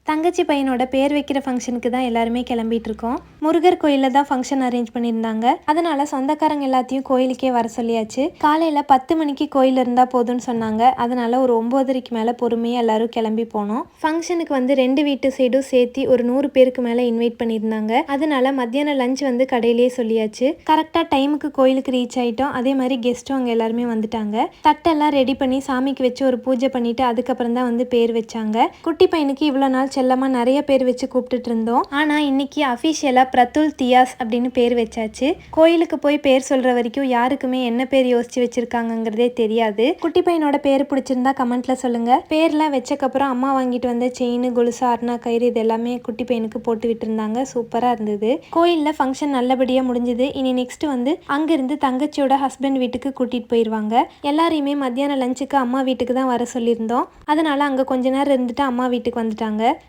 தங்கச்சி பையனோட பேர் வைக்கிற ஃபங்க்ஷனுக்கு தான் எல்லாருமே கிளம்பிட்டு இருக்கோம். முருகர் கோயிலில் தான் ஃபங்க்ஷன் அரேஞ்ச் பண்ணியிருந்தாங்க. அதனால சொந்தக்காரங்க எல்லாத்தையும் கோயிலுக்கே வர சொல்லியாச்சு. காலையில் 10 மணிக்கு கோயில் இருந்தால் போதும்னு சொன்னாங்க. அதனால ஒரு 9:30க்கு மேலே பொறுமையாக எல்லாரும் கிளம்பி போனோம். ஃபங்க்ஷனுக்கு வந்து 2 வீட்டு சைடும் சேர்த்து ஒரு 100 பேருக்கு மேலே இன்வைட் பண்ணியிருந்தாங்க. அதனால மத்தியானம் லஞ்ச் வந்து கடையிலேயே சொல்லியாச்சு. கரெக்டாக டைமுக்கு கோயிலுக்கு ரீச் ஆகிட்டோம். அதே மாதிரி கெஸ்ட்டும் அங்கே எல்லாருமே வந்துட்டாங்க. தட்டெல்லாம் ரெடி பண்ணி சாமிக்கு வச்சு ஒரு பூஜை பண்ணிட்டு அதுக்கப்புறம் தான் வந்து பேர் வச்சாங்க. குட்டி பையனுக்கு இவ்வளோ நாள் செல்லமா நிறைய பேர் வச்சு கூப்பிட்டுட்டு இருந்தோம். ஆனா இன்னைக்கு அஃபிஷியலா பிரதுல் தியாஸ் அப்படின்னு பேர் வச்சாச்சு. கோயிலுக்கு போய் பேர் சொல்ற வரைக்கும் யாருக்குமே என்ன பேர் யோசிச்சு வச்சிருக்காங்கிறதே தெரியாது. குட்டி பையனோட பேர் பிடிச்சிருந்தா கமெண்ட்ல சொல்லுங்க. பேர்லாம் வச்சக்கப்புறம் அம்மா வாங்கிட்டு வந்த செயின், கொலுசு, அருணா கயிறு இது எல்லாமே குட்டி பையனுக்கு போட்டு விட்டுருந்தாங்க. சூப்பரா இருந்தது. கோயில்ல ஃபங்க்ஷன் நல்லபடியா முடிஞ்சது. இனி நெக்ஸ்ட் வந்து அங்கிருந்து தங்கச்சியோட ஹஸ்பண்ட் வீட்டுக்கு கூட்டிட்டு போயிடுவாங்க. எல்லாரையுமே மத்தியான லஞ்சுக்கு அம்மா வீட்டுக்கு தான் வர சொல்லியிருந்தோம். அதனால அங்க கொஞ்ச நேரம் இருந்துட்டு அம்மா வீட்டுக்கு வந்துட்டாங்க.